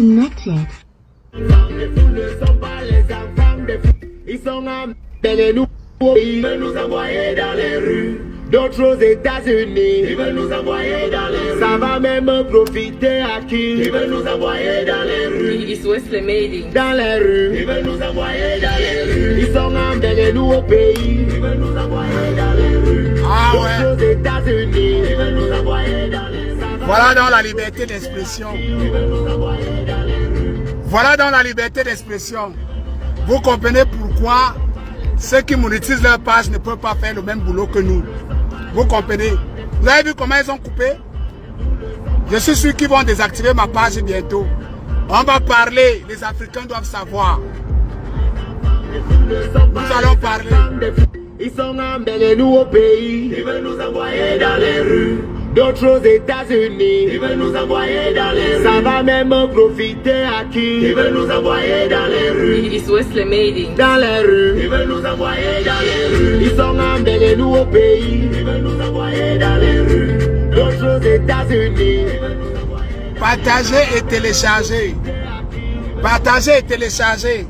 connected. Ils sont embellés, ils veulent nous envoyer dans les rues. D'autres aux États-Unis, ils veulent nous envoyer dans les rues. Ça va même profiter à qui? Ils veulent nous envoyer dans les rues. East Wesley Meeting. Dans les rues, ils veulent nous envoyer dans les rues. Ils sont embellés, nous au pays. Ils veulent nous envoyer dans les rues. D'autres aux États-Unis, ils veulent nous envoyer dans les rues. Voilà dans la liberté d'expression. Voilà dans la liberté d'expression. Vous comprenez pourquoi ceux qui monétisent leur page ne peuvent pas faire le même boulot que nous. Vous comprenez? Vous avez vu comment ils ont coupé? Je suis sûr qu'ils vont désactiver ma page bientôt. On va parler, les Africains doivent savoir. Nous allons parler. Ils sont embellés, nous au pays. Ils veulent nous envoyer dans les rues. D'autres aux États-Unis, ils veulent nous envoyer dans les rues. Ça va même profiter à qui? Ils veulent nous envoyer dans les rues. East Wesley Meeting. Dans les rues, ils veulent nous envoyer dans les rues. Ils sont embellés, nous au pays. Ils veulent nous envoyer dans les rues. D'autres aux États-Unis, ils veulent nous envoyer. Partagez et téléchargez. Partagez et téléchargez.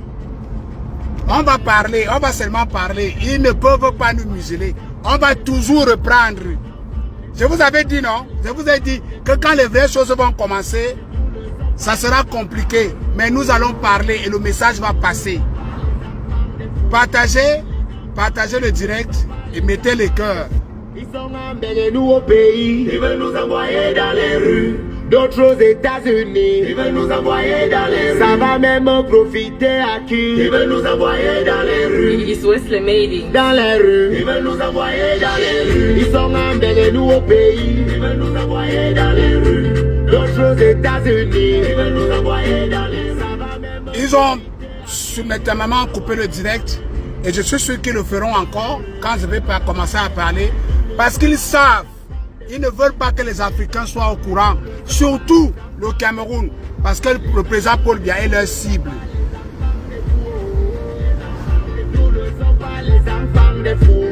On va parler, on va seulement parler. Ils ne peuvent pas nous museler. On va toujours reprendre. Je vous avais dit non, je vous ai dit que quand les vraies choses vont commencer, ça sera compliqué. Mais nous allons parler et le message va passer. Partagez, partagez le direct et mettez les cœurs. Ils sont embellés, nous au pays. Ils veulent nous envoyer dans les rues. D'autres aux États-Unis, ils veulent nous envoyer dans les rues. Ça va même profiter à qui? Ils veulent nous envoyer dans les rues. East Wesley Meeting. Dans les rues, ils veulent nous envoyer dans les rues. Ils sont embellés, nous au pays. Ils veulent nous envoyer dans les rues. D'autres aux États-Unis, ils veulent nous envoyer dans les rues. Ça va même. Ils ont simultanément coupé le direct et je suis sûr qu'ils le feront encore quand je vais commencer à parler parce qu'ils savent. Ils ne veulent pas que les Africains soient au courant, surtout le Cameroun, parce que le président Paul Biya est leur cible. Nous ne sommes pas les enfants des fous.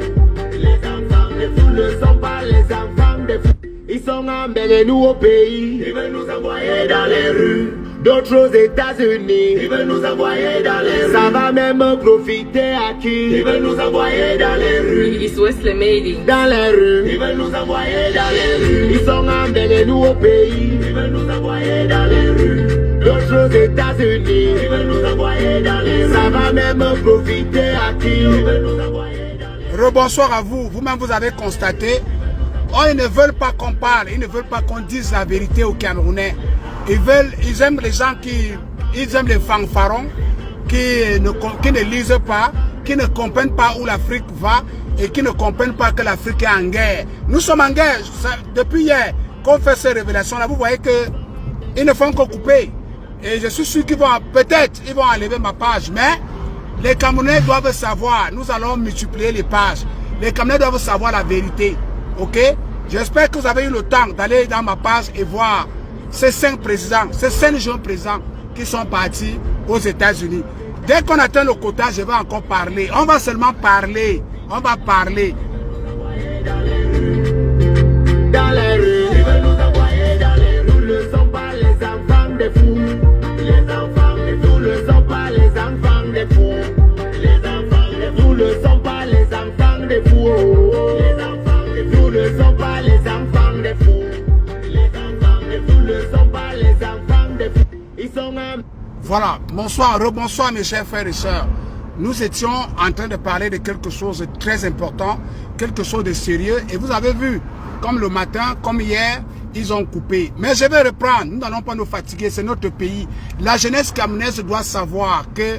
Les enfants des fous ne sont pas les enfants des fous. Ils sont embellés, nous au pays. Ils veulent nous envoyer dans les rues. D'autres aux États-Unis, ils veulent nous envoyer dans les rues. Ça va même profiter à qui? Ils veulent nous envoyer dans les rues. East Wesley Meeting. Dans les rues, ils veulent nous envoyer dans les rues. Ils sont embellés, nous au pays. Ils veulent nous envoyer dans les rues. D'autres aux États-Unis, ils veulent nous envoyer dans les rues. Ça va même profiter à qui? Ils veulent nous envoyer dans les rues. Rebonsoir à vous. Vous-même, vous avez constaté. Oh, ils ne veulent pas qu'on parle. Ils ne veulent pas qu'on dise la vérité aux Camerounais. Ils aiment les gens ils aiment les fanfarons qui ne lisent pas, qui ne comprennent pas où l'Afrique va et qui ne comprennent pas que l'Afrique est en guerre. Nous sommes en guerre. Depuis hier qu'on fait ces révélations-là, vous voyez qu'ils ne font que couper. Et je suis sûr qu'ils vont, peut-être, ils vont enlever ma page. Mais les Camerounais doivent savoir, nous allons multiplier les pages. Les Camerounais doivent savoir la vérité. Ok? J'espère que vous avez eu le temps d'aller dans ma page et voir ces 5 présidents, ces 5 jeunes présidents qui sont partis aux États-Unis. Dès qu'on atteint le quota, je vais encore parler. On va seulement parler. On va parler. Dans les rues, ils veulent nous envoyer dans les rues. Nous ne sommes pas les enfants des fous. Les enfants des fous ne sont pas les enfants des fous. Les enfants des fous ne sont pas les enfants des fous. Les enfants des fous ne sont pas les enfants des fous. Nous ne sommes pas les enfants des fous. Ils sont Voilà, bonsoir, rebonsoir mes chers frères et sœurs. Nous étions en train de parler de quelque chose de très important, quelque chose de sérieux. Et vous avez vu, comme le matin, comme hier, ils ont coupé. Mais je vais reprendre, nous n'allons pas nous fatiguer, c'est notre pays. La jeunesse camerounaise doit savoir que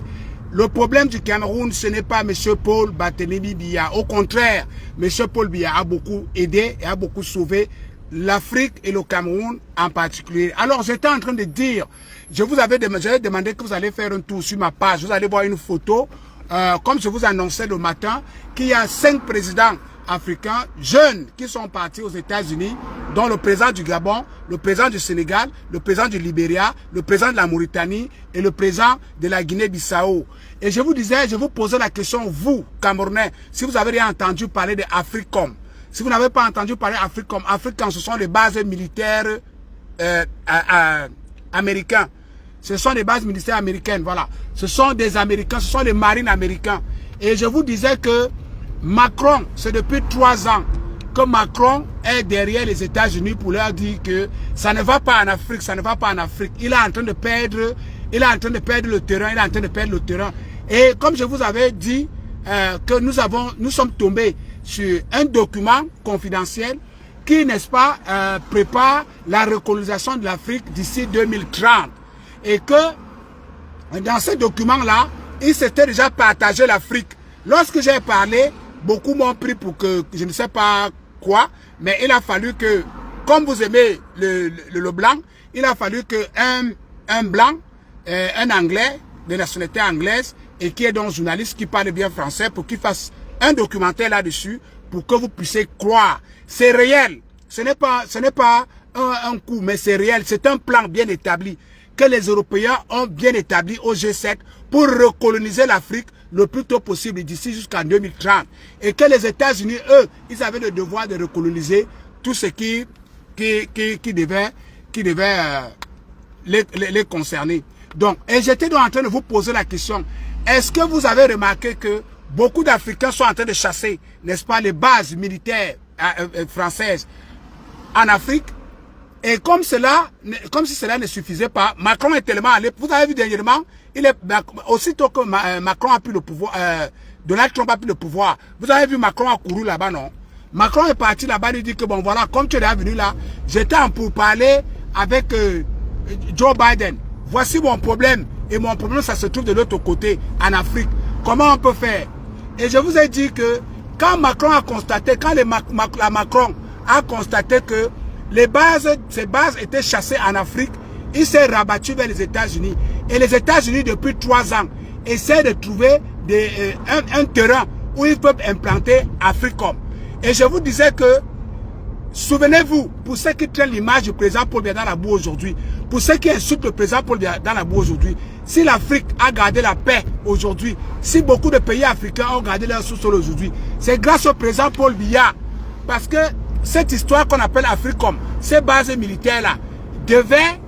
le problème du Cameroun, ce n'est pas M. Paul Barthélémy Biya. Au contraire, M. Paul Biya a beaucoup aidé et a beaucoup sauvé l'Afrique et le Cameroun en particulier. Alors, j'étais en train de dire, j'avais demandé que vous allez faire un tour sur ma page. Vous allez voir une photo, comme je vous annonçais le matin, qu'il y a 5 présidents africains jeunes qui sont partis aux États-Unis, dont le président du Gabon, le président du Sénégal, le président du Libéria, le président de la Mauritanie et le président de la Guinée-Bissau. Et je vous disais, je vous posais la question, vous, Camerounais, si vous avez rien entendu parler de Africom. Si vous n'avez pas entendu parler Africom, ce sont les bases militaires américains. Ce sont des bases militaires américaines, voilà. Ce sont des Américains, ce sont les marines américains. Et je vous disais que Macron, c'est depuis 3 ans que Macron est derrière les États-Unis pour leur dire que ça ne va pas en Afrique, ça ne va pas en Afrique. Il est en train de perdre, le terrain, Et comme je vous avais dit que nous sommes tombés sur un document confidentiel qui, n'est-ce pas, prépare la recolonisation de l'Afrique d'ici 2030. Et que dans ce document-là, il s'était déjà partagé l'Afrique. Lorsque j'ai parlé, beaucoup m'ont pris pour que je ne sais pas quoi, mais il a fallu que, comme vous aimez le blanc, il a fallu que un blanc, un anglais, de nationalité anglaise, et qui est donc journaliste, qui parle bien français, pour qu'il fasse un documentaire là-dessus, pour que vous puissiez croire. C'est réel. Ce n'est pas un coup, mais c'est réel. C'est un plan bien établi que les Européens ont bien établi au G7 pour recoloniser l'Afrique le plus tôt possible d'ici jusqu'en 2030. Et que les États-Unis, eux, ils avaient le devoir de recoloniser tout ce qui devait les concerner. Donc, et j'étais donc en train de vous poser la question, est-ce que vous avez remarqué que beaucoup d'Africains sont en train de chasser, n'est-ce pas, les bases militaires françaises en Afrique? Et comme si cela ne suffisait pas, Macron est tellement allé, vous avez vu dernièrement, aussitôt que Macron a pris le pouvoir, Donald Trump a pris le pouvoir, vous avez vu Macron a couru là-bas, non? Macron est parti là-bas, il dit que bon voilà, comme tu es venu là, j'étais en pourparler avec Joe Biden. Voici mon problème, et mon problème ça se trouve de l'autre côté, en Afrique. Comment on peut faire? Et je vous ai dit que quand Macron a constaté, Macron a constaté que ces bases étaient chassées en Afrique, il s'est rabattu vers les États-Unis. Et les États-Unis, depuis 3 ans, essaient de trouver un terrain où ils peuvent implanter Africom. Et je vous disais que, souvenez-vous, pour ceux qui traînent l'image du président Paul Biya dans la boue aujourd'hui, pour ceux qui insultent le président Paul Biya dans la boue aujourd'hui, si l'Afrique a gardé la paix aujourd'hui, si beaucoup de pays africains ont gardé leur sous-sol aujourd'hui, c'est grâce au président Paul Biya. Parce que cette histoire qu'on appelle Africom, ces bases militaires-là, devaient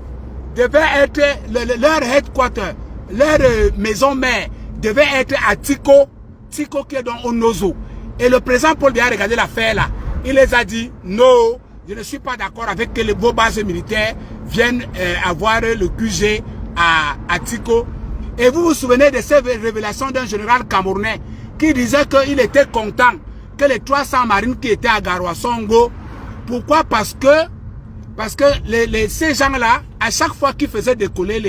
être, leur headquarter, leur maison mère, devait être à Tiko qui est dans Onozo. Et le président Paul Biya a regardé l'affaire là. Il les a dit, non, je ne suis pas d'accord avec que vos bases militaires viennent avoir le QG à Tiko. Et vous vous souvenez de ces révélations d'un général camerounais qui disait qu'il était content que les 300 marines qui étaient à Garoua-Songo. Pourquoi? Parce que ces gens-là, à chaque fois qu'ils faisaient décoller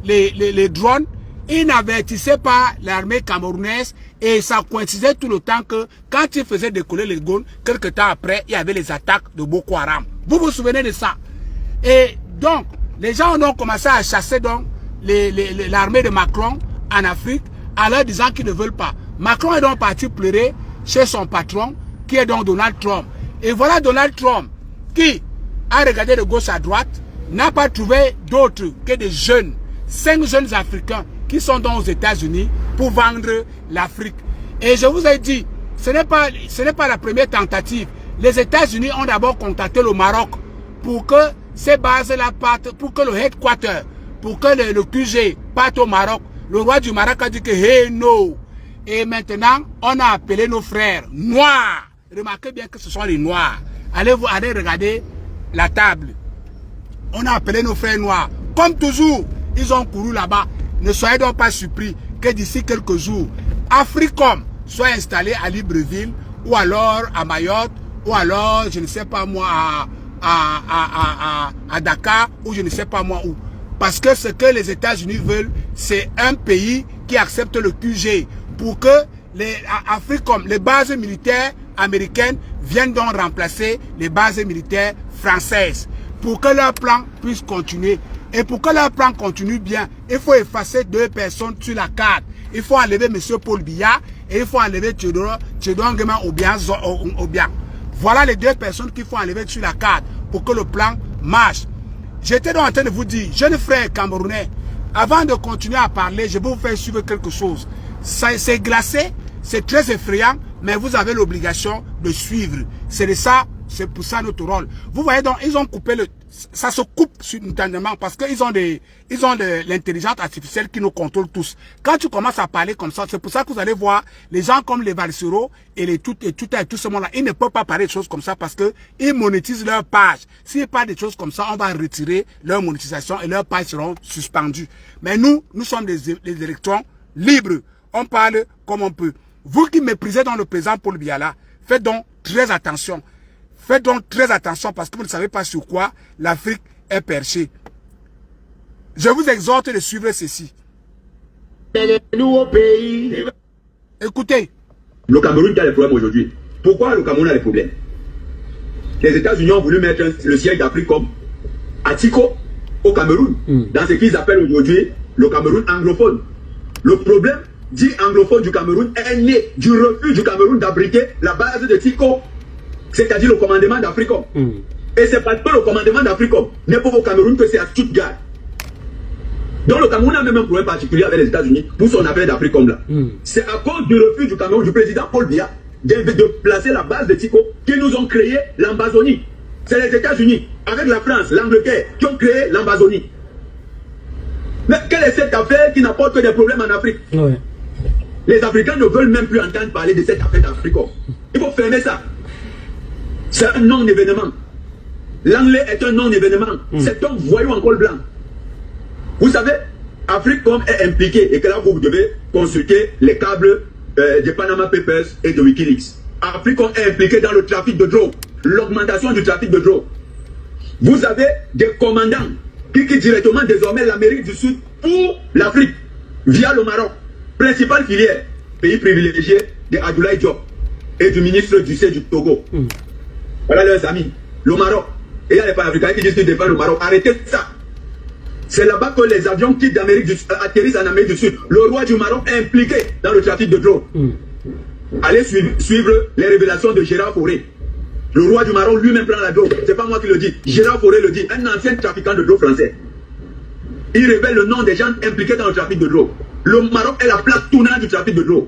les drones, ils n'avertissaient pas l'armée camerounaise et ça coïncidait tout le temps que quand ils faisaient décoller les drones, quelques temps après, il y avait les attaques de Boko Haram. Vous vous souvenez de ça? Et donc, les gens ont commencé à chasser donc l'armée de Macron en Afrique en leur disant qu'ils ne veulent pas. Macron est donc parti pleurer chez son patron, qui est donc Donald Trump. Et voilà Donald Trump, qui a regardé de gauche à droite, n'a pas trouvé d'autres que des jeunes, 5 jeunes Africains qui sont donc aux États-Unis pour vendre l'Afrique. Et je vous ai dit, ce n'est pas la première tentative. Les États-Unis ont d'abord contacté le Maroc pour que ces bases-là partent, pour que le headquarter, pour que le QG parte au Maroc. Le roi du Maroc a dit que hey no. Et maintenant, on a appelé nos frères noirs. Remarquez bien que ce sont les noirs. Allez regarder la table. On a appelé nos frères noirs. Comme toujours, ils ont couru là-bas. Ne soyez donc pas surpris que d'ici quelques jours, Africom soit installé à Libreville, ou alors à Mayotte, ou alors, je ne sais pas moi, à Dakar, ou je ne sais pas moi où. Parce que ce que les États-Unis veulent, c'est un pays qui accepte le QG pour que les bases militaires américaines viennent donc remplacer les bases militaires françaises pour que leur plan puisse continuer. Et pour que leur plan continue bien, il faut effacer 2 personnes sur la carte. Il faut enlever M. Paul Biya et il faut enlever Théodore Obiang. Voilà les 2 personnes qu'il faut enlever sur la carte pour que le plan marche. J'étais donc en train de vous dire, jeunes frères camerounais, avant de continuer à parler, je vais vous faire suivre quelque chose. C'est glacé, c'est très effrayant, mais vous avez l'obligation de suivre. C'est pour ça notre rôle. Vous voyez donc, ils ont coupé ça se coupe simultanément parce qu'ils ont de l'intelligence artificielle qui nous contrôle tous. Quand tu commences à parler comme ça, c'est pour ça que vous allez voir les gens comme les Valsero et tout ce monde-là, ils ne peuvent pas parler de choses comme ça parce que ils monétisent leur page. S'ils parlent de choses comme ça, on va retirer leur monétisation et leurs pages seront suspendues. Mais nous sommes des électrons libres. On parle comme on peut. Vous qui méprisez dans le président Paul Biya là, faites donc très attention. Faites donc très attention parce que vous ne savez pas sur quoi l'Afrique est perchée. Je vous exhorte de suivre ceci. Nous au pays. Écoutez. Le Cameroun qui a les problèmes aujourd'hui. Pourquoi le Cameroun a les problèmes? Les États-Unis ont voulu mettre le siège d'Afrique comme à Tiko, au Cameroun, dans ce qu'ils appellent aujourd'hui le Cameroun anglophone. Le problème dit anglophone du Cameroun est né du refus du Cameroun d'abriter la base de Tiko, c'est-à-dire le commandement d'Africom. Et c'est parce que le commandement d'Africom n'est pas au Cameroun que c'est à Stuttgart. Donc le Cameroun a même un problème particulier avec les États-Unis pour son affaire d'Africom là. C'est à cause du refus du Cameroun, du président Paul Biya, de placer la base de Tiko qui nous ont créé l'Ambazonie. C'est les États-Unis, avec la France, l'Angleterre, qui ont créé l'Ambazonie. Mais quelle est cette affaire qui n'apporte que des problèmes en Afrique? Les Africains ne veulent même plus entendre parler de cette affaire d'Africom. Il faut fermer ça. C'est un non-événement. L'anglais est un non-événement. C'est un voyou en col blanc. Vous savez, Africom est impliqué et que là vous devez consulter les câbles des Panama Papers et de Wikileaks. Africom est impliqué dans le trafic de drogue, l'augmentation du trafic de drogue. Vous avez des commandants qui quittent directement désormais l'Amérique du Sud pour l'Afrique via le Maroc. Principale filière, pays privilégié de Abdoulaye Diop et du ministre du Togo. Voilà leurs amis, le Maroc. Et il y a les panafricains qui disent qu'ils défendent le Maroc. Arrêtez ça. C'est là-bas que les avions quittent d'Amérique du Sud, atterrissent en Amérique du Sud. Le roi du Maroc est impliqué dans le trafic de drogue. Allez suivre les révélations de Gérard Fauré. Le roi du Maroc lui-même prend la drogue. C'est pas moi qui le dis. Gérard Fauré le dit. Un ancien trafiquant de drogue français. Il révèle le nom des gens impliqués dans le trafic de drogue. Le Maroc est la plaque tournante du trafic de drogue.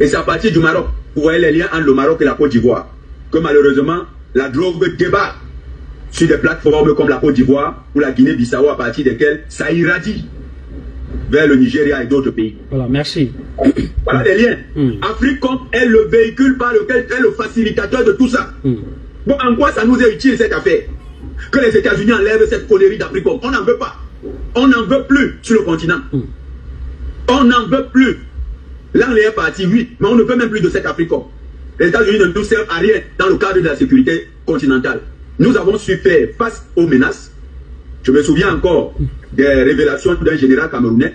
Et c'est à partir du Maroc, vous voyez les liens entre le Maroc et la Côte d'Ivoire, que malheureusement, la drogue débarque sur des plateformes comme la Côte d'Ivoire ou la Guinée-Bissau, à partir desquelles ça irradie vers le Nigeria et d'autres pays. Voilà, merci. Voilà les liens. Africom est le véhicule par lequel est le facilitateur de tout ça. Bon, en quoi ça nous est utile cette affaire? Que les États-Unis enlèvent cette connerie d'Africom. On n'en veut pas. On n'en veut plus sur le continent. On n'en veut plus. L'anglais est parti, oui, mais on ne veut même plus de cette Africom. Les États-Unis ne nous servent à rien dans le cadre de la sécurité continentale. Nous avons su faire face aux menaces. Je me souviens encore des révélations d'un général camerounais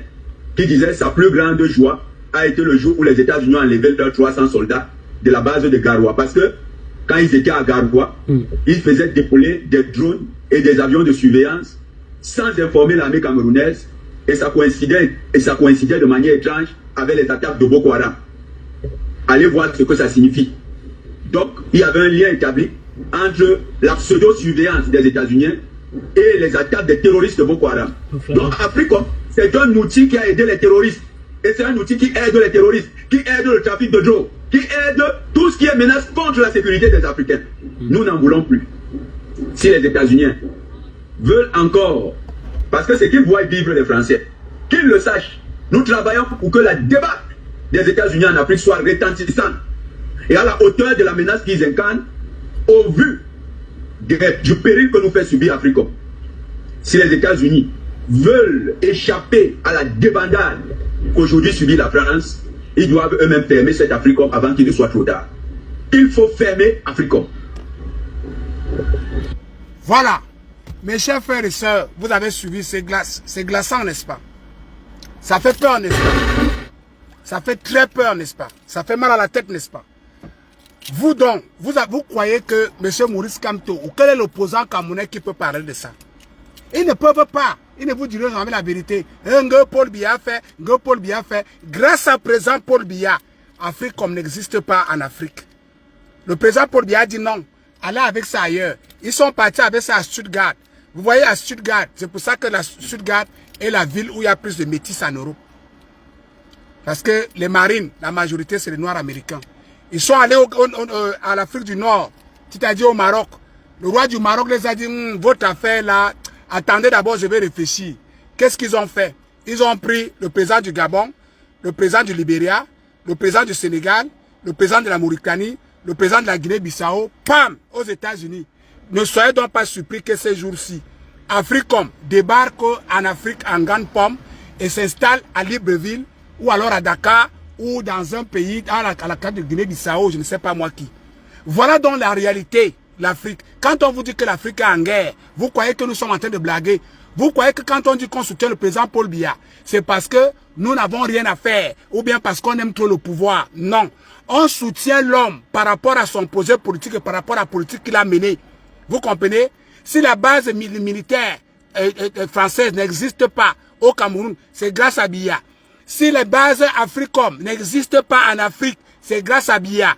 qui disait sa plus grande joie a été le jour où les États-Unis ont enlevé leurs 300 soldats de la base de Garoua. Parce que quand ils étaient à Garoua, ils faisaient décoller des drones et des avions de surveillance sans informer l'armée camerounaise. Et ça coïncidait de manière étrange avec les attaques de Boko Haram. Allez voir ce que ça signifie. Donc, il y avait un lien établi entre la pseudo-surveillance des États-Unis et les attaques des terroristes de Boko Haram. Donc, Africom, c'est un outil qui a aidé les terroristes. Et c'est un outil qui aide les terroristes, qui aide le trafic de drogue, qui aide tout ce qui est menace contre la sécurité des Africains. Nous n'en voulons plus. Si les États-Unis veulent encore, parce que c'est qu'ils voient vivre les Français, qu'ils le sachent, nous travaillons pour que la débat des États-Unis en Afrique soit retentissante et à la hauteur de la menace qu'ils incarnent au vu du péril que nous fait subir Africom. Si les États-Unis veulent échapper à la débandade qu'aujourd'hui subit la France, ils doivent eux-mêmes fermer cette Africom avant qu'il ne soit trop tard. Il faut fermer Africom. Voilà. Mes chers frères et sœurs, vous avez suivi ces glaces. C'est glaçant, n'est-ce pas? Ça fait peur, n'est-ce pas? Ça fait très peur, n'est-ce pas? Ça fait mal à la tête, n'est-ce pas? Vous donc, vous croyez que M. Maurice Kamto, ou quel est l'opposant camerounais qui peut parler de ça? Ils ne peuvent pas. Ils ne vous diront jamais la vérité. Paul Biya fait, Paul Biya fait. Grâce à présent Paul Biya, Africom n'existe pas en Afrique. Le président Paul Biya dit non. Allez avec ça ailleurs. Ils sont partis avec ça à Stuttgart. Vous voyez à Stuttgart, c'est pour ça que la Stuttgart est la ville où il y a plus de métis en Europe. Parce que les marines, la majorité, c'est les Noirs américains. Ils sont allés à l'Afrique du Nord, c'est-à-dire au Maroc. Le roi du Maroc les a dit, votre affaire là, attendez d'abord, je vais réfléchir. Qu'est-ce qu'ils ont fait? Ils ont pris le président du Gabon, le président du Libéria, le président du Sénégal, le président de la Mauritanie, le président de la Guinée-Bissau, pam, aux États-Unis. Ne soyez donc pas surpris que ces jours-ci, Africom débarque en Afrique en grande pomme et s'installe à Libreville ou alors à Dakar ou dans un pays, à la carte de Guinée-Bissau, je ne sais pas moi qui. Voilà donc la réalité, l'Afrique. Quand on vous dit que l'Afrique est en guerre, vous croyez que nous sommes en train de blaguer. Vous croyez que quand on dit qu'on soutient le président Paul Biya, c'est parce que nous n'avons rien à faire ou bien parce qu'on aime trop le pouvoir. Non. On soutient l'homme par rapport à son projet politique et par rapport à la politique qu'il a menée. Vous comprenez? Si la base militaire française n'existe pas au Cameroun, c'est grâce à Biya. Si les bases Africom n'existent pas en Afrique, c'est grâce à Biya.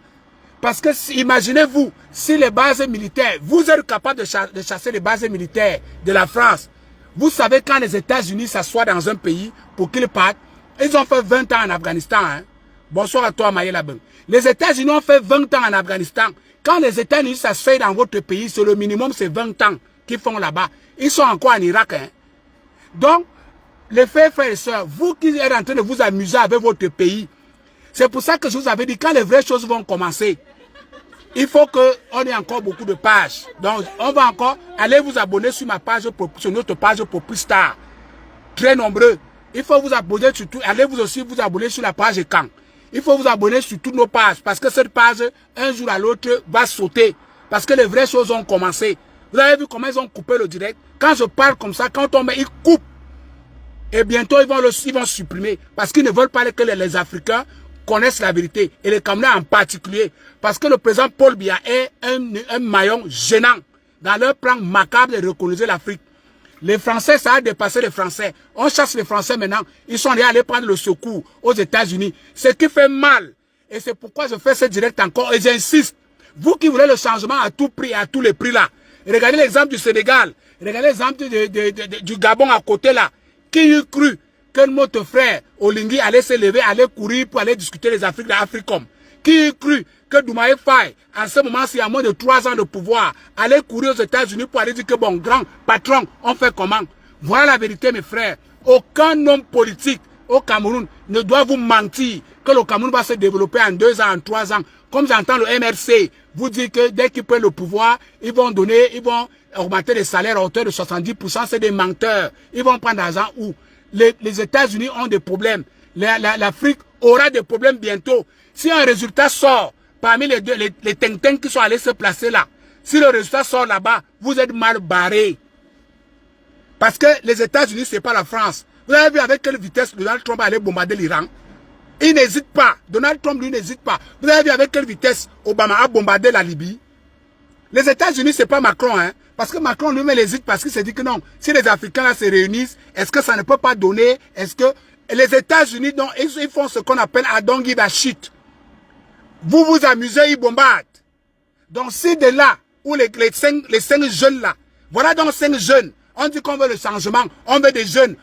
Parce que imaginez-vous, si les bases militaires, vous êtes capable de chasser les bases militaires de la France. Vous savez quand les États-Unis s'assoient dans un pays pour qu'ils partent, ils ont fait 20 ans en Afghanistan. Hein? Bonsoir à toi, Maïe Labeng. Les États-Unis ont fait 20 ans en Afghanistan. Quand les États-Unis s'assoient dans votre pays, c'est le minimum, c'est 20 ans qu'ils font là-bas. Ils sont encore en Irak. Hein? Donc, les frères et sœurs, vous qui êtes en train de vous amuser avec votre pays, c'est pour ça que je vous avais dit, quand les vraies choses vont commencer, il faut qu'on ait encore beaucoup de pages. Donc, on va encore aller vous abonner sur ma page, sur notre page Popustar. Très nombreux. Il faut vous abonner sur tout. Allez vous aussi vous abonner sur la page Camp. Il faut vous abonner sur toutes nos pages. Parce que cette page, un jour à l'autre, va sauter. Parce que les vraies choses ont commencé. Vous avez vu comment ils ont coupé le direct? Quand je parle comme ça, quand on met, ils coupent. Et bientôt, ils vont supprimer. Parce qu'ils ne veulent pas que les Africains connaissent la vérité. Et les Camerounais en particulier. Parce que le président Paul Biya est un maillon gênant dans leur plan macabre de recoloniser l'Afrique. Les Français, ça a dépassé les Français. On chasse les Français maintenant. Ils sont allés prendre le secours aux États-Unis. Ce qui fait mal. Et c'est pourquoi je fais ce direct encore. Et j'insiste. Vous qui voulez le changement à tout prix, à tous les prix là. Regardez l'exemple du Sénégal. Regardez l'exemple du Gabon à côté là. Qui eût cru que notre frère Olingi allait se lever, allait courir pour aller discuter les Afriques d'Africom? Qui eût cru que Doumaï Faye, en ce moment, s'il y a moins de 3 ans de pouvoir, allait courir aux États-Unis pour aller dire que bon, grand patron, on fait comment? Voilà la vérité, mes frères. Aucun homme politique au Cameroun ne doit vous mentir que le Cameroun va se développer en 2 ans, en 3 ans. Comme j'entends le MRC vous dire que dès qu'ils prennent le pouvoir, ils vont augmenter les salaires à hauteur de 70%. C'est des menteurs. Ils vont prendre l'argent où? Les États-Unis ont des problèmes. L'Afrique aura des problèmes bientôt. Si un résultat sort parmi les ting-ting qui sont allés se placer là, si le résultat sort là-bas, vous êtes mal barré. Parce que les États-Unis, c'est pas la France. Vous avez vu avec quelle vitesse Donald Trump allait bombarder l'Iran? Il n'hésite pas. Donald Trump, lui, n'hésite pas. Vous avez vu avec quelle vitesse Obama a bombardé la Libye? Les États-Unis, c'est pas Macron, hein. Parce que Macron lui-même hésite parce qu'il s'est dit que non, si les Africains là se réunissent, est-ce que ça ne peut pas donner? Est-ce que les États-Unis, ils font ce qu'on appelle I don't give a shit. Vous vous amusez, ils bombardent. Donc si de là, où les 5 jeunes là, voilà donc 5 jeunes, on dit qu'on veut le changement, on veut des jeunes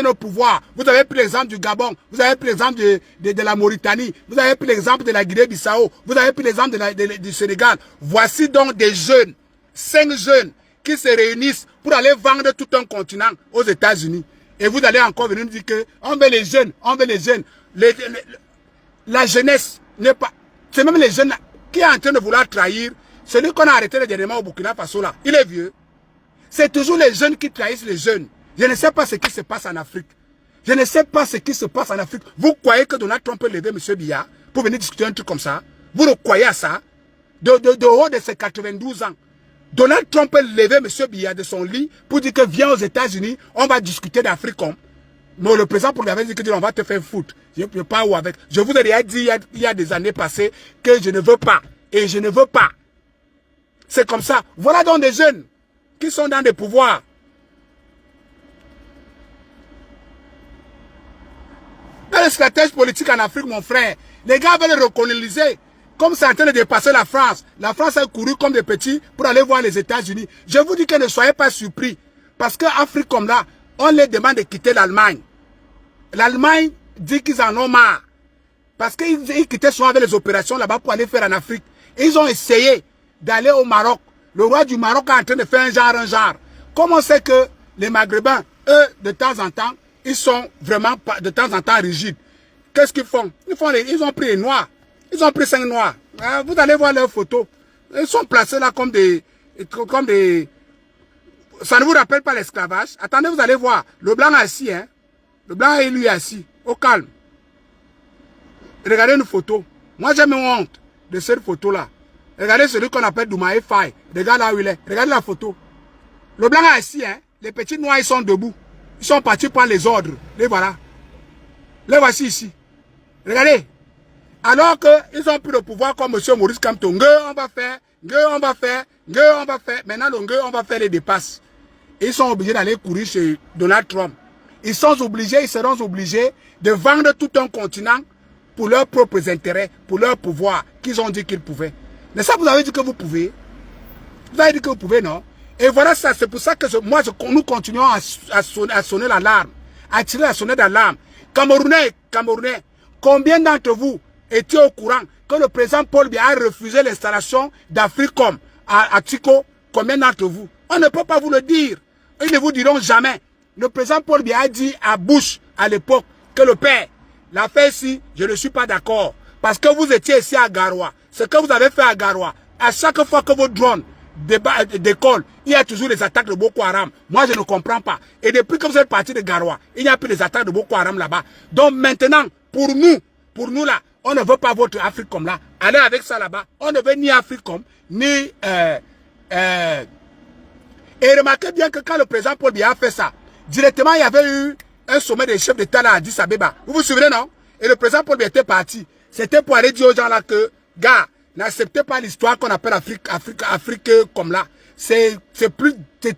au pouvoir. Vous avez pris l'exemple du Gabon, vous avez pris l'exemple de la Mauritanie, vous avez pris l'exemple de la Guinée-Bissau, vous avez pris l'exemple du Sénégal. Voici donc des jeunes, 5 jeunes qui se réunissent pour aller vendre tout un continent aux États-Unis. Et vous allez encore venir nous dire que on veut les jeunes, on veut les jeunes. La jeunesse n'est pas... C'est même les jeunes qui est en train de vouloir trahir. Celui qu'on a arrêté dernièrement au Burkina Faso là, il est vieux. C'est toujours les jeunes qui trahissent les jeunes. Je ne sais pas ce qui se passe en Afrique. Je ne sais pas ce qui se passe en Afrique. Vous croyez que Donald Trump peut lever M. Biya pour venir discuter un truc comme ça? Vous le croyez à ça? De haut de ses 92 ans. Donald Trump peut lever M. Biya de son lit pour dire que viens aux États-Unis, on va discuter d'Afrique. Mais le président pour lui avait dit que on va te faire foutre. Je ne peux pas où avec. Je vous ai déjà dit il y a des années passées que je ne veux pas. Et je ne veux pas. C'est comme ça. Voilà donc des jeunes qui sont dans des pouvoirs. Dans les stratèges politiques en Afrique, mon frère, les gars veulent recoloniser. Comme c'est en train de dépasser la France. La France a couru comme des petits pour aller voir les États-Unis. Je vous dis que ne soyez pas surpris. Parce qu'Afrique comme là, on les demande de quitter l'Allemagne. L'Allemagne dit qu'ils en ont marre. Parce qu'ils quittaient souvent avec les opérations là-bas pour aller faire en Afrique. Ils ont essayé d'aller au Maroc. Le roi du Maroc est en train de faire un genre. Comment c'est que les Maghrébins, eux, de temps en temps, ils sont vraiment de temps en temps rigides. Qu'est-ce qu'ils font? Ils ont pris les Noirs. Ils ont pris 5 Noirs. Vous allez voir leurs photos. Ils sont placés là comme des... Ça ne vous rappelle pas l'esclavage? Attendez, vous allez voir. Le blanc est assis, hein. Le blanc est lui assis. Au calme. Regardez une photo. Moi, j'ai même honte de cette photo-là. Regardez celui qu'on appelle Doumaï Faye. Regarde là où il est. Regardez la photo. Le blanc est assis, hein. Les petits noirs, ils sont debout. Ils sont partis prendre les ordres. Les voilà. Les voici ici. Regardez. Alors qu'ils ont pris le pouvoir comme M. Maurice Kamto. On va faire. On va faire. On va faire. Maintenant, on va faire les dépasses. Et ils sont obligés d'aller courir chez Donald Trump. Ils seront obligés de vendre tout un continent pour leurs propres intérêts, pour leur pouvoir, qu'ils ont dit qu'ils pouvaient. Mais ça, vous avez dit que vous pouvez. Vous avez dit que vous pouvez, non? Et voilà ça, c'est pour ça que nous continuons à sonner l'alarme, à tirer la sonnette d'alarme. Camerounais, combien d'entre vous étiez au courant que le président Paul Biya a refusé l'installation d'Africom à Tiko? Combien d'entre vous? On ne peut pas vous le dire. Ils ne vous diront jamais. Le président Paul Biya a dit à Bush, à l'époque, que le père, l'a fait ici, je ne suis pas d'accord. Parce que vous étiez ici à Garoua. Ce que vous avez fait à Garoua, à chaque fois que vos drones décollent, il y a toujours les attaques de Boko Haram. Moi, je ne comprends pas. Et depuis que vous êtes parti de Garoua, il n'y a plus les attaques de Boko Haram là-bas. Donc maintenant, pour nous là, on ne veut pas votre Africom là. Allez avec ça là-bas. On ne veut ni Africom, ni... Et remarquez bien que quand le président Paul Biya a fait ça, directement, il y avait eu un sommet des chefs d'État là à Addis Abeba. Vous vous souvenez, non? Et le président Paul Biya était parti. C'était pour aller dire aux gens là que, gars, n'acceptez pas l'histoire qu'on appelle Afrique comme là. C'est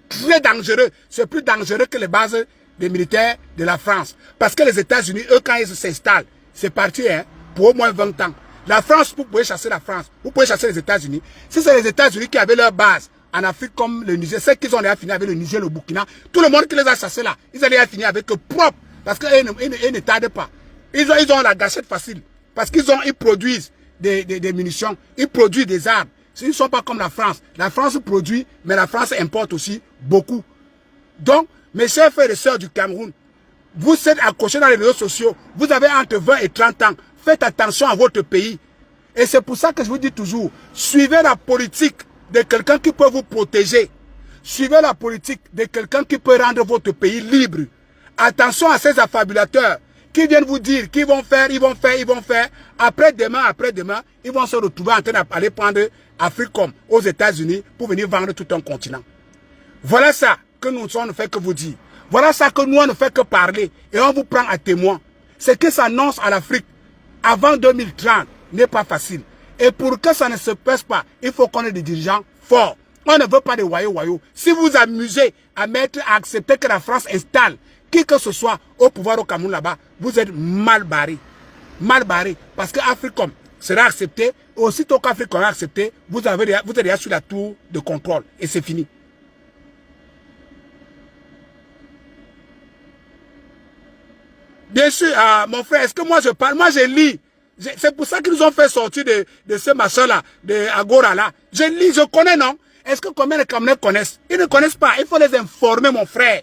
très dangereux. C'est plus dangereux que les bases des militaires de la France. Parce que les États-Unis, eux, quand ils s'installent, c'est parti, hein, pour au moins 20 ans. La France, vous pouvez chasser la France. Vous pouvez chasser les États-Unis. Si c'est les États-Unis qui avaient leur base en Afrique comme le Niger, c'est qu'ils ont déjà fini avec le Niger, le Burkina. Tout le monde qui les a chassés là, ils allaient finir avec eux propre. Parce qu'ils ne tardent pas. Ils ont la gâchette facile. Parce qu'ils produisent des munitions. Ils produisent des armes. Ils ne sont pas comme la France. La France produit, mais la France importe aussi beaucoup. Donc, mes chers frères et sœurs du Cameroun, vous êtes accrochés dans les réseaux sociaux. Vous avez entre 20 et 30 ans. Faites attention à votre pays. Et c'est pour ça que je vous dis toujours, suivez la politique de quelqu'un qui peut vous protéger. Suivez la politique de quelqu'un qui peut rendre votre pays libre. Attention à ces affabulateurs qui viennent vous dire qu'ils vont faire, ils vont faire. Après-demain, ils vont se retrouver en train d'aller prendre Africom aux États-Unis pour venir vendre tout un continent. Voilà ça que nous, on ne fait que vous dire. Voilà ça que nous, on ne fait que parler. Et on vous prend à témoin. C'est que ça annonce à l'Afrique avant 2030 n'est pas facile. Et pour que ça ne se passe pas, il faut qu'on ait des dirigeants forts. On ne veut pas des voyous. Si vous vous amusez à accepter que la France installe qui que ce soit au pouvoir au Cameroun là-bas, vous êtes mal barré. Mal barré. Parce que Africom sera accepté. Aussitôt qu'Africom sera accepté, vous êtes déjà sur la tour de contrôle. Et c'est fini. Bien sûr, mon frère, est-ce que moi je parle? Moi je lis. C'est pour ça qu'ils nous ont fait sortir de ce machin-là, de Agora là. Je lis, je connais, non? Est-ce que combien de Camerounais connaissent? Ils ne connaissent pas. Il faut les informer, mon frère.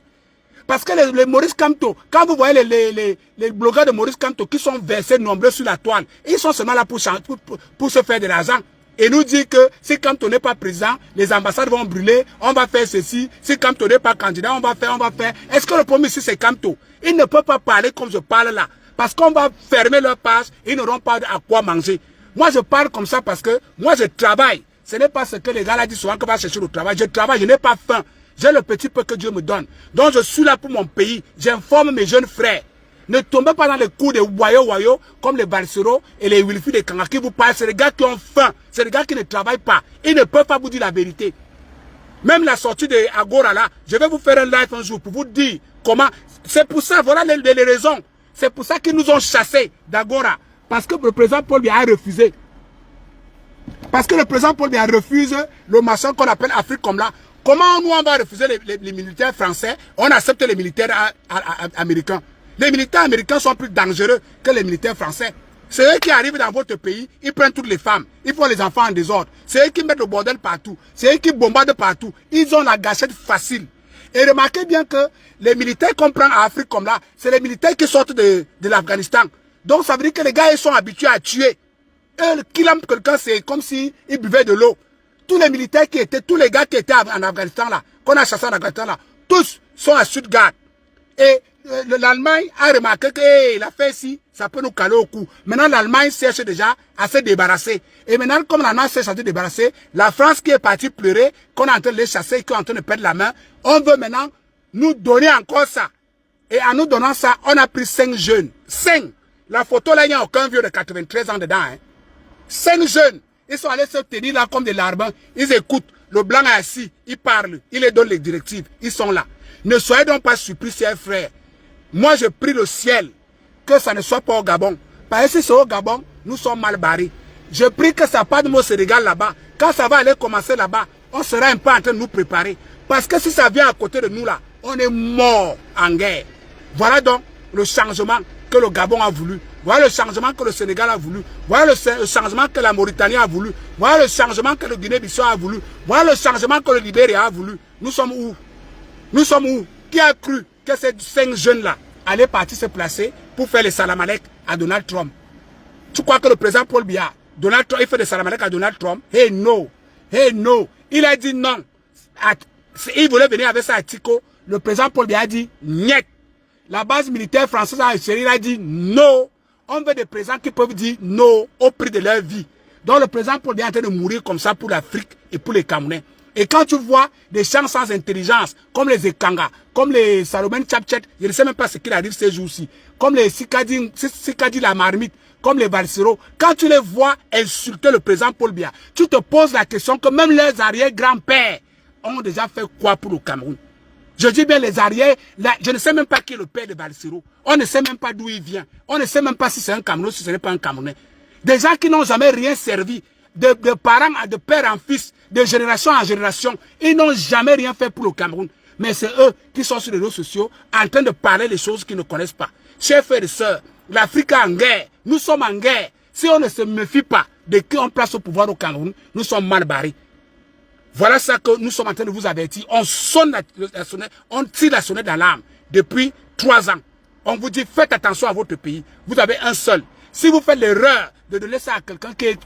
Parce que les Maurice Kamto, quand vous voyez les blogueurs de Maurice Kamto qui sont versés nombreux sur la toile, ils sont seulement là pour se faire de l'argent. Et nous dire que si Kamto n'est pas président, les ambassades vont brûler, on va faire ceci. Si Kamto n'est pas candidat, on va faire. Est-ce que le premier ici c'est Kamto? Ils ne peuvent pas parler comme je parle là. Parce qu'on va fermer leur page, ils n'auront pas à quoi manger. Moi je parle comme ça parce que moi je travaille. Ce n'est pas ce que les gars là disent souvent que va chercher le travail. Je travaille, je n'ai pas faim. J'ai le petit peu que Dieu me donne. Donc je suis là pour mon pays. J'informe mes jeunes frères. Ne tombez pas dans les coups des voyous comme les Balsero et les Wilfried et Kanga qui vous parlent. C'est les gars qui ont faim. C'est les gars qui ne travaillent pas. Ils ne peuvent pas vous dire la vérité. Même la sortie de Agora là, je vais vous faire un live un jour pour vous dire comment. C'est pour ça, voilà les raisons. C'est pour ça qu'ils nous ont chassés d'Agora. Parce que le président Paul Biya a refusé. Parce que le président Paul Biya refuse le machin qu'on appelle Afrique comme là. Comment nous on va refuser les militaires français? On accepte les militaires américains. Les militaires américains sont plus dangereux que les militaires français. C'est eux qui arrivent dans votre pays, ils prennent toutes les femmes, ils font les enfants en désordre. C'est eux qui mettent le bordel partout. C'est eux qui bombardent partout. Ils ont la gâchette facile. Et remarquez bien que les militaires qu'on prend en Afrique comme là, c'est les militaires qui sortent de l'Afghanistan. Donc ça veut dire que les gars, ils sont habitués à tuer. Eux, qui l'aiment quelqu'un, c'est comme s'ils buvaient de l'eau. Tous les militaires qui étaient, tous les gars qui étaient en Afghanistan là, qu'on a chassé en Afghanistan là, tous sont à Stuttgart. Et l'Allemagne a remarqué que hey, l'affaire ici, ça peut nous caler au cou. Maintenant, l'Allemagne cherche déjà à se débarrasser. Et maintenant, comme l'Allemagne cherche à se débarrasser, la France qui est partie pleurer, qu'on est en train de les chasser, qui est en train de perdre la main, on veut maintenant nous donner encore ça. Et en nous donnant ça, on a pris 5 jeunes. 5. La photo là, il n'y a aucun vieux de 93 ans dedans. Hein. 5 jeunes. Ils sont allés se tenir là comme des larbins. Ils écoutent. Le blanc est assis. Il parle. Il les donne les directives. Ils sont là. Ne soyez donc pas surpris, chers frères. Moi, je prie le ciel que ça ne soit pas au Gabon. Parce que si c'est au Gabon, nous sommes mal barrés. Je prie que ça pas de mot Sénégal là-bas. Quand ça va aller commencer là-bas, on sera un peu en train de nous préparer. Parce que si ça vient à côté de nous là, on est mort en guerre. Voilà donc le changement que le Gabon a voulu. Voilà le changement que le Sénégal a voulu. Voilà le changement que la Mauritanie a voulu. Voilà le changement que le Guinée-Bissau a voulu. Voilà le changement que le Libéria a voulu. Nous sommes où? Nous sommes où? Qui a cru que ces 5 jeunes-là allaient partir se placer pour faire les salamalek à Donald Trump? Tu crois que le président Paul Biya, Donald Trump, il fait des salamalek à Donald Trump? Hey no! Hey no! Il a dit non. Il voulait venir avec ça à Tico. Le président Paul Biya a dit niet. La base militaire française à Algérie a dit non. On veut des présidents qui peuvent dire non au prix de leur vie. Donc le président Paul Biya est en train de mourir comme ça pour l'Afrique et pour les Camerounais. Et quand tu vois des gens sans intelligence, comme les Ekanga, comme les Salomon Tchapchet, je ne sais même pas ce qu'il arrive ces jours-ci, comme les Sikadi la marmite, comme les Valsero, quand tu les vois insulter le président Paul Biya, tu te poses la question que même leurs arrière-grands-pères ont déjà fait quoi pour le Cameroun? Je dis bien les arrières, là, je ne sais même pas qui est le père de Valsero. On ne sait même pas d'où il vient. On ne sait même pas si c'est un Cameroun, si ce n'est pas un Camerounais. Des gens qui n'ont jamais rien servi, de parents, de père en fils, de génération en génération, ils n'ont jamais rien fait pour le Cameroun. Mais c'est eux qui sont sur les réseaux sociaux en train de parler des choses qu'ils ne connaissent pas. Chers frères et sœurs, l'Afrique est en guerre. Nous sommes en guerre. Si on ne se méfie pas de qui on place au pouvoir au Cameroun, nous sommes mal barrés. Voilà ça que nous sommes en train de vous avertir. On sonne la sonnette, on tire la sonnette d'alarme depuis 3 ans. On vous dit, faites attention à votre pays. Vous avez un seul. Si vous faites l'erreur de donner ça à quelqu'un qui est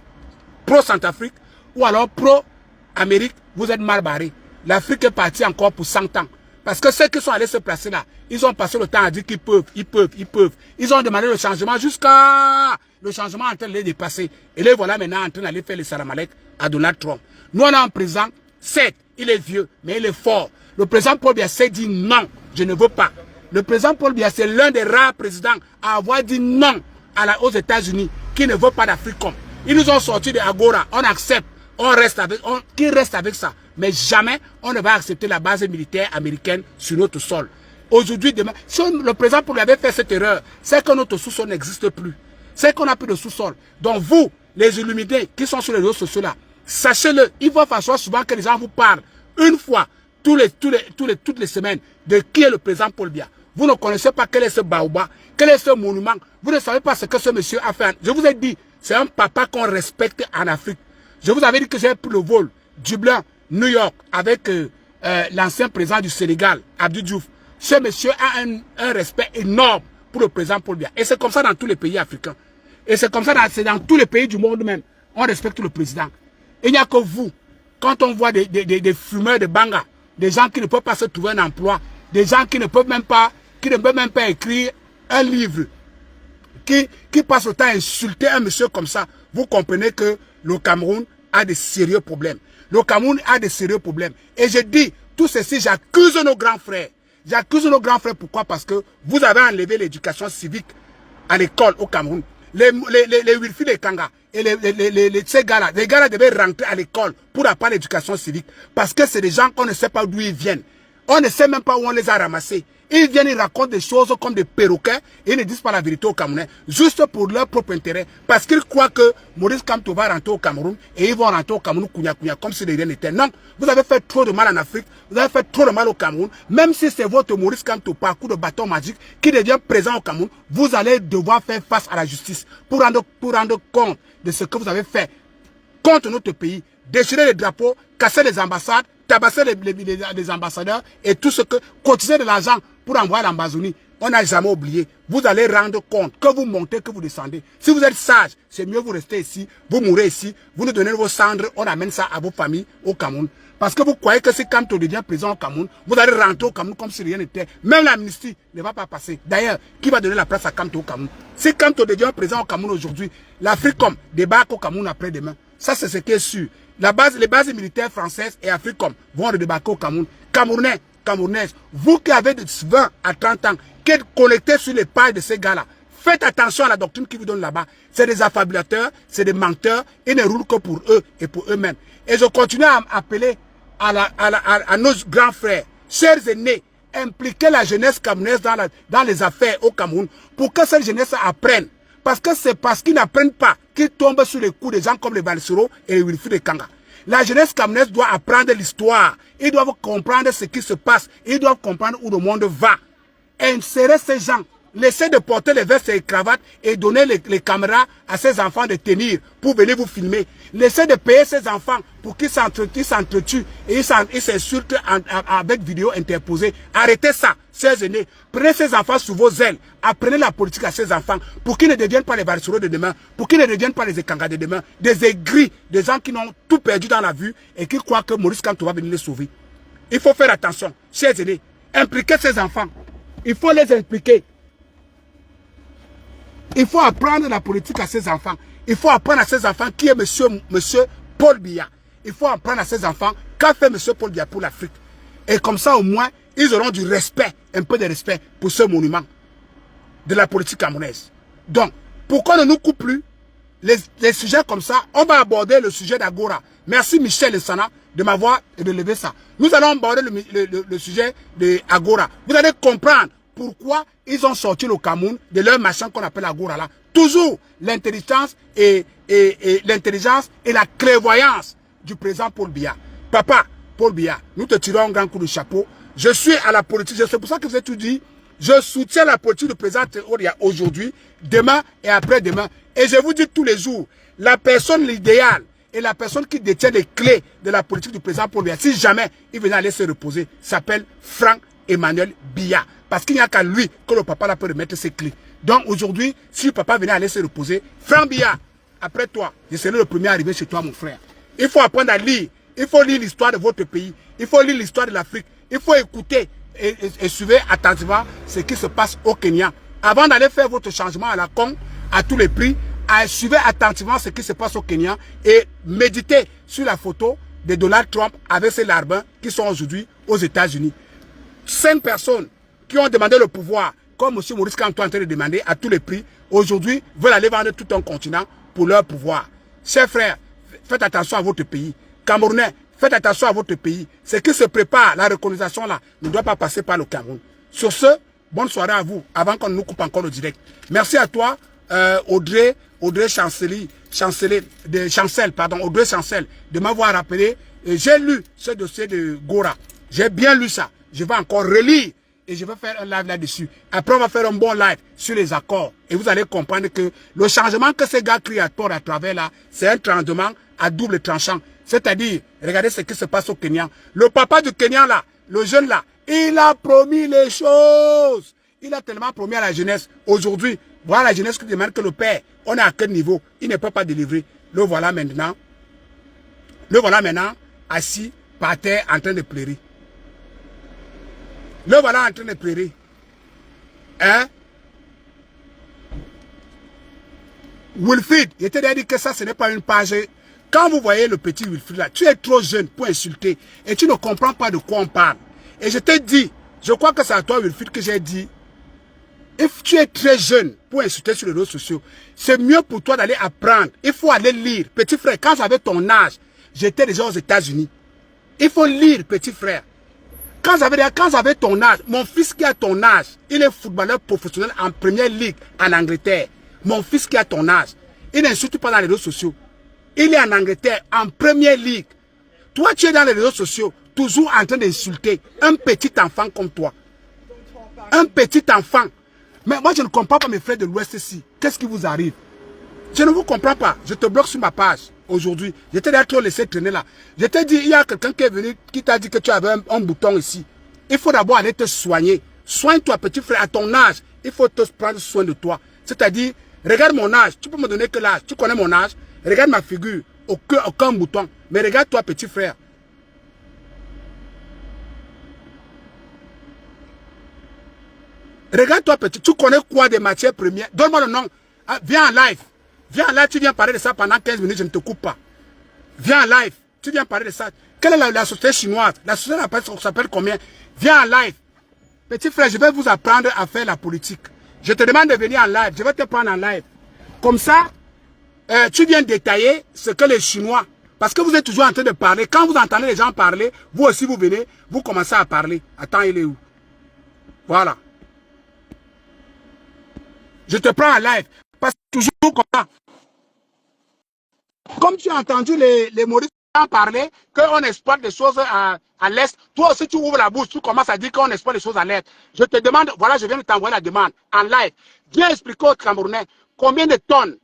pro-Centrafrique ou alors pro-Amérique, vous êtes mal barré. L'Afrique est partie encore pour 100 ans. Parce que ceux qui sont allés se placer là, ils ont passé le temps à dire qu'ils peuvent, ils peuvent, ils peuvent. Ils ont demandé le changement jusqu'à le changement en train de les dépasser. Et les voilà maintenant en train d'aller faire les salamalek à Donald Trump. Nous, on a un président, certes, il est vieux, mais il est fort. Le président Paul Biya s'est dit non, je ne veux pas. Le président Paul Biya, c'est l'un des rares présidents à avoir dit non aux États-Unis, qui ne veut pas d'Africom. Ils nous ont sorti de Agora, on accepte, on reste avec, qui reste avec ça. Mais jamais on ne va accepter la base militaire américaine sur notre sol. Aujourd'hui, demain, si le président Paul Biya avait fait cette erreur, c'est que notre sous-sol n'existe plus. C'est qu'on n'a plus de sous-sol. Donc vous, les illuminés qui sont sur les réseaux sociaux là, sachez-le, il va falloir souvent que les gens vous parlent une fois, toutes les semaines, de qui est le président Paul Biya. Vous ne connaissez pas quel est ce baobab, quel est ce monument. Vous ne savez pas ce que ce monsieur a fait. Je vous ai dit, c'est un papa qu'on respecte en Afrique. Je vous avais dit que j'ai pris le vol Dublin, New York, avec l'ancien président du Sénégal, Abdou Diouf. Ce monsieur a un respect énorme pour le président Paul Biya. Et c'est comme ça dans tous les pays africains. Et c'est comme ça dans tous les pays du monde même. On respecte le président. Il n'y a que vous, quand on voit des fumeurs de banga, des gens qui ne peuvent pas se trouver un emploi, des gens qui ne peuvent même pas écrire un livre, qui passent le temps à insulter un monsieur comme ça, vous comprenez que le Cameroun a des sérieux problèmes. Le Cameroun a des sérieux problèmes. Et je dis, tout ceci, j'accuse nos grands frères. J'accuse nos grands frères, pourquoi? Parce que vous avez enlevé l'éducation civique à l'école au Cameroun. Les Wilfried Ekanga et ces gars-là, les gars-là devaient rentrer à l'école pour apprendre l'éducation civique. Parce que c'est des gens qu'on ne sait pas d'où ils viennent. On ne sait même pas où on les a ramassés. Ils viennent, ils racontent des choses comme des perroquets et ils ne disent pas la vérité aux Camerounais, juste pour leur propre intérêt. Parce qu'ils croient que Maurice Kamto va rentrer au Cameroun et ils vont rentrer au Cameroun comme si rien n'était. Non, vous avez fait trop de mal en Afrique, vous avez fait trop de mal au Cameroun. Même si c'est votre Maurice Kamto, parcours de bâton magique, qui devient présent au Cameroun, vous allez devoir faire face à la justice pour rendre compte de ce que vous avez fait contre notre pays. Déchirer les drapeaux, casser les ambassades, tabasser les ambassadeurs et tout ce que, cotiser de l'argent pour envoyer l'Ambazonie. On n'a jamais oublié. Vous allez rendre compte que vous montez, que vous descendez. Si vous êtes sage, c'est mieux vous restez ici, vous mourrez ici, vous nous donnez vos cendres, on amène ça à vos familles au Cameroun. Parce que vous croyez que si Kamto devient président au Cameroun, vous allez rentrer au Cameroun comme si rien n'était. Même l'amnistie ne va pas passer. D'ailleurs, qui va donner la place à Kamto au Cameroun? Si Kamto devient président au Cameroun aujourd'hui, l'Africom débarque au Cameroun après-demain. Ça, c'est ce qui est sûr. Les bases militaires françaises et Africom vont redébarquer au Cameroun. Camerounais, Camerounaises, vous qui avez de 20 à 30 ans, qui êtes connectés sur les pailles de ces gars-là, faites attention à la doctrine qu'ils vous donnent là-bas. C'est des affabulateurs, c'est des menteurs, ils ne roulent que pour eux et pour eux-mêmes. Et je continue à appeler à nos grands frères, chers aînés, impliquez la jeunesse camerounaise dans les affaires au Cameroun pour que cette jeunesse apprenne. Parce que c'est parce qu'ils n'apprennent pas qu'ils tombent sur les coups des gens comme les Valsero et les Wilfried Kanga. La jeunesse camerounaise doit apprendre l'histoire. Ils doivent comprendre ce qui se passe. Ils doivent comprendre où le monde va. Insérer ces gens. Laissez de porter les vestes et les cravates et donner les caméras à ces enfants de tenir pour venir vous filmer. Laissez de payer ces enfants pour qu'ils s'entretuent et ils s'insultent avec vidéo interposée. Arrêtez ça, chers aînés. Prenez ces enfants sous vos ailes. Apprenez la politique à ces enfants pour qu'ils ne deviennent pas les Valsero de demain, pour qu'ils ne deviennent pas les Ekanga de demain. Des aigris, des gens qui n'ont tout perdu dans la vue et qui croient que Maurice Kamto va venir les sauver. Il faut faire attention, chers aînés. Impliquez ces enfants. Il faut les impliquer. Il faut apprendre la politique à ces enfants. Il faut apprendre à ces enfants qui est monsieur Paul Biya. Il faut apprendre à ces enfants qu'a fait monsieur Paul Biya pour l'Afrique. Et comme ça, au moins, ils auront du respect, un peu de respect pour ce monument de la politique camerounaise. Donc, pourquoi ne nous coupe plus les sujets comme ça? On va aborder le sujet d'Agora. Merci Michel Essana de m'avoir relevé ça. Nous allons aborder le sujet d'Agora. Vous allez comprendre pourquoi ils ont sorti le Cameroun de leur machin qu'on appelle Agora là. Toujours l'intelligence et la clairvoyance du président Paul Biya. Papa, Paul Biya, nous te tirons un grand coup de chapeau. Je suis à la politique, c'est pour ça que je tout dit. Je soutiens la politique du président Théoria aujourd'hui, demain et après-demain. Et je vous dis tous les jours, la personne l'idéal et la personne qui détient les clés de la politique du président Paul Biya, si jamais il venait aller se reposer, s'appelle Franck Emmanuel Biya. Parce qu'il n'y a qu'à lui que le papa là peut remettre ses clés. Donc aujourd'hui, si le papa venait aller se reposer, Franck Biya, après toi, je serai le premier arrivé chez toi, mon frère. Il faut apprendre à lire. Il faut lire l'histoire de votre pays. Il faut lire l'histoire de l'Afrique. Il faut écouter et suivre attentivement ce qui se passe au Kenya. Avant d'aller faire votre changement à la con, à tous les prix, suivez attentivement ce qui se passe au Kenya et méditez sur la photo de Donald Trump avec ses larbins qui sont aujourd'hui aux États-Unis. 5 personnes qui ont demandé le pouvoir, comme M. Maurice Kamto est en train de demander à tous les prix, aujourd'hui veulent aller vendre tout un continent pour leur pouvoir. Chers frères, faites attention à votre pays. Camerounais, faites attention à votre pays. Ce qui se prépare, la recolonisation là, ne doit pas passer par le Cameroun. Sur ce, bonne soirée à vous, avant qu'on nous coupe encore le direct. Merci à toi, Audrey Chancel, de m'avoir rappelé. J'ai lu ce dossier de Gora. J'ai bien lu ça. Je vais encore relire et je vais faire un live là-dessus. Après, on va faire un bon live sur les accords. Et vous allez comprendre que le changement que ces gars crient à tort à travers là, c'est un changement à double tranchant. C'est-à-dire, regardez ce qui se passe au Kenya. Le papa du Kenya là, le jeune là, il a promis les choses. Il a tellement promis à la jeunesse. Aujourd'hui, voilà la jeunesse qui demande que le père, on est à quel niveau? Il ne peut pas délivrer. Le voilà maintenant assis par terre en train de pleurer. Le voilà en train de pleurer. Hein? Wilfried, je t'ai dit que ça, ce n'est pas une page. Quand vous voyez le petit Wilfried là, tu es trop jeune pour insulter et tu ne comprends pas de quoi on parle. Et je t'ai dit, je crois que c'est à toi Wilfried que j'ai dit, if tu es très jeune pour insulter sur les réseaux sociaux, c'est mieux pour toi d'aller apprendre. Il faut aller lire. Petit frère, quand j'avais ton âge, j'étais déjà aux États-Unis. Il faut lire, petit frère. Quand j'avais ton âge, mon fils qui a ton âge, il est footballeur professionnel en première ligue en Angleterre. Mon fils qui a ton âge, il n'insulte pas dans les réseaux sociaux. Il est en Angleterre, en première ligue. Toi, tu es dans les réseaux sociaux, toujours en train d'insulter un petit enfant comme toi. Un petit enfant. Mais moi, je ne comprends pas mes frères de l'Ouest ici. Qu'est-ce qui vous arrive? Je ne vous comprends pas. Je te bloque sur ma page aujourd'hui. Je t'ai déjà trop laissé traîner là. Je t'ai dit, il y a quelqu'un qui est venu, qui t'a dit que tu avais un bouton ici. Il faut d'abord aller te soigner. Soigne-toi, petit frère, à ton âge. Il faut te prendre soin de toi. C'est-à-dire, regarde mon âge. Tu peux me donner que l'âge. Tu connais mon âge. Regarde ma figure. Aucun bouton. Mais regarde-toi, petit frère. Regarde-toi, petit. Tu connais quoi des matières premières? Donne-moi le nom. Ah, viens en live. Viens en live, tu viens parler de ça pendant 15 minutes, je ne te coupe pas. Viens en live, tu viens parler de ça. Quelle est la société chinoise? La société s'appelle combien? Viens en live. Petit frère, je vais vous apprendre à faire la politique. Je te demande de venir en live, je vais te prendre en live. Comme ça, tu viens détailler ce que les Chinois... Parce que vous êtes toujours en train de parler. Quand vous entendez les gens parler, vous aussi vous venez, vous commencez à parler. Attends, il est où? Voilà. Je te prends en live. Parce que toujours comme ça. Comme tu as entendu les Maurice parler, qu'on exploite des choses à l'Est, toi aussi tu ouvres la bouche, tu commences à dire qu'on exploite des choses à l'Est. Je te demande, voilà, je viens de t'envoyer la demande en live. Viens expliquer aux Camerounais combien de tonnes,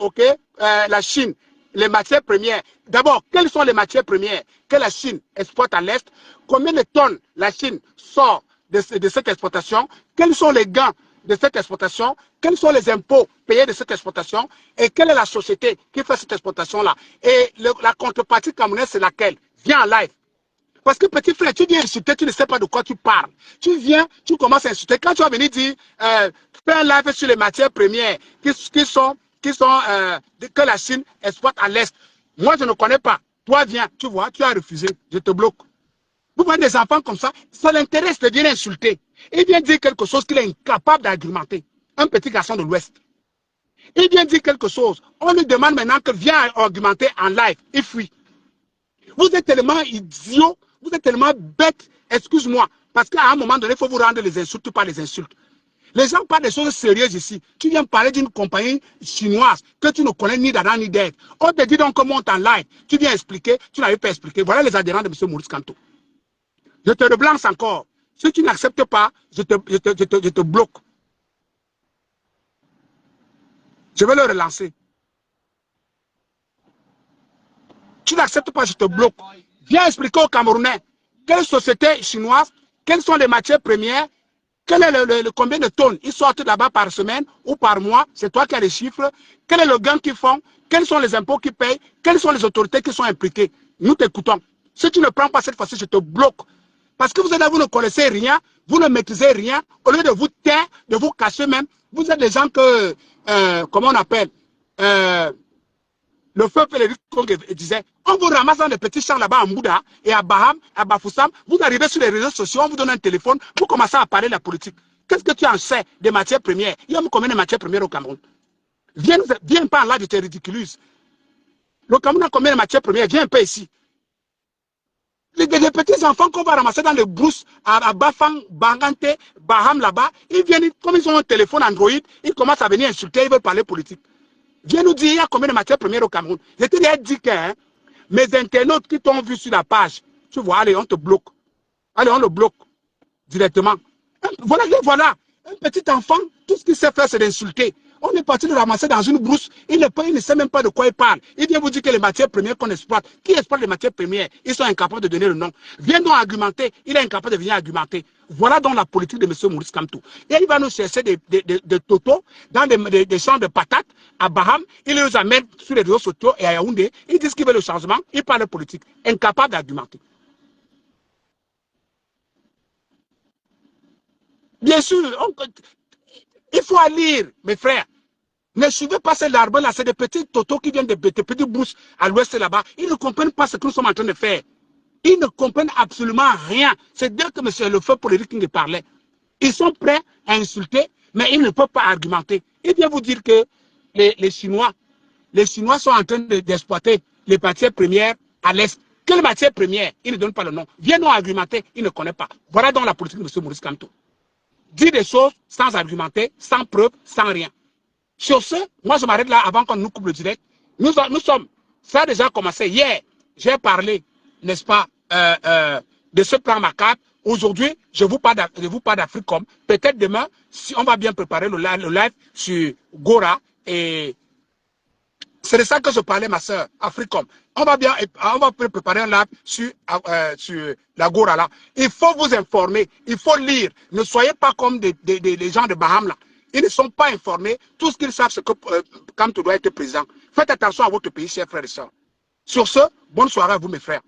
ok, la Chine, les matières premières. D'abord, quelles sont les matières premières que la Chine exploite à l'Est? Combien de tonnes la Chine sort de cette exploitation? Quels sont les gains de cette exploitation, quels sont les impôts payés de cette exploitation et quelle est la société qui fait cette exploitation-là. Et la contrepartie camerounaise, c'est laquelle? Viens en live. Parce que petit frère, tu viens insulter, tu ne sais pas de quoi tu parles. Tu viens, tu commences à insulter. Quand tu vas venir dire, fais un live sur les matières premières que la Chine exploite à l'Est. Moi, je ne connais pas. Toi, viens, tu vois, tu as refusé, je te bloque. Vous voyez des enfants comme ça, ça l'intéresse de venir insulter. Il vient dire quelque chose qu'il est incapable d'argumenter. Un petit garçon de l'Ouest. Il vient dire quelque chose. On lui demande maintenant que viens argumenter en live. Il fuit. Vous êtes tellement idiot, vous êtes tellement bête, excuse-moi. Parce qu'à un moment donné, il faut vous rendre les insultes, pas les insultes. Les gens parlent des choses sérieuses ici. Tu viens parler d'une compagnie chinoise que tu ne connais ni d'Adam ni d'Ève. On te dit donc comment on en live. Tu viens expliquer, tu n'arrives pas à expliquer. Voilà les adhérents de M. Maurice Kamto. Je te reblance encore. Si tu n'acceptes pas, je te bloque. Je vais le relancer. Tu n'acceptes pas, je te bloque. Viens expliquer aux Camerounais quelle société chinoise, quelles sont les matières premières, quel est le combien de tonnes ils sortent là-bas par semaine ou par mois, c'est toi qui as les chiffres, quel est le gain qu'ils font, quels sont les impôts qu'ils payent, quelles sont les autorités qui sont impliquées. Nous t'écoutons. Si tu ne prends pas cette fois-ci, je te bloque. Parce que vous ne connaissez rien, vous ne maîtrisez rien, au lieu de vous taire, de vous cacher même, vous êtes des gens que, comment on appelle, le feu Félix disait, on vous ramasse dans des petits champs là-bas en Bouddha et à Baham, à Bafoussam, vous arrivez sur les réseaux sociaux, on vous donne un téléphone, vous commencez à parler de la politique. Qu'est-ce que tu en sais des matières premières? Il y a combien de matières premières au Cameroun? Viens pas là, je te ridiculise. Le Cameroun a combien de matières premières? Viens pas ici. Les petits enfants qu'on va ramasser dans les brousses à Bafang, Bangante, Baham là-bas, ils viennent, comme ils ont un téléphone Android, ils commencent à venir insulter, ils veulent parler politique. Viens nous dire, il y a combien de matières premières au Cameroun? Je te l'ai dit que mes internautes qui t'ont vu sur la page, tu vois, allez, on te bloque. Allez, on le bloque directement. Voilà, un petit enfant, tout ce qu'il sait faire, c'est d'insulter. On est parti le ramasser dans une brousse, il ne sait même pas de quoi il parle. Il vient vous dire que les matières premières qu'on exploite, qui exploite les matières premières, ils sont incapables de donner le nom. Viens donc argumenter, il est incapable de venir argumenter. Voilà donc la politique de M. Maurice Kamto. Et il va nous chercher des totos dans des champs de patates à Baham, il les amène sur les réseaux sociaux et à Yaoundé, ils disent qu'il veut le changement, il parle politique, incapable d'argumenter. Bien sûr, il faut lire, mes frères. Ne suivez pas ces larmes-là, c'est des petits totos qui viennent des petites bourses à l'ouest là-bas. Ils ne comprennent pas ce que nous sommes en train de faire. Ils ne comprennent absolument rien. C'est d'eux que M. Lefeu Politique King parlait. Ils sont prêts à insulter, mais ils ne peuvent pas argumenter. Il vient vous dire que les Chinois sont en train d'exploiter les matières premières à l'est. Sur les matières premières, il ne donne pas le nom. Viens-nous argumenter, il ne connaît pas. Voilà donc la politique de M. Maurice Kamto. Dit des choses sans argumenter, sans preuve, sans rien. Sur ce, moi je m'arrête là avant qu'on nous coupe le direct. Nous sommes, ça a déjà commencé hier. J'ai parlé, n'est-ce pas, de ce plan macabre. Aujourd'hui, je vous parle d'Africom. Peut-être demain, si on va bien préparer le live sur Gora. Et c'est de ça que je parlais, ma soeur, Africom. On va préparer un live sur la Gora là. Il faut vous informer, il faut lire. Ne soyez pas comme des gens de Bahamas là. Ils ne sont pas informés. Tout ce qu'ils savent, c'est que Kamto doit être président. Faites attention à votre pays, chers frères et sœurs. Sur ce, bonne soirée à vous, mes frères.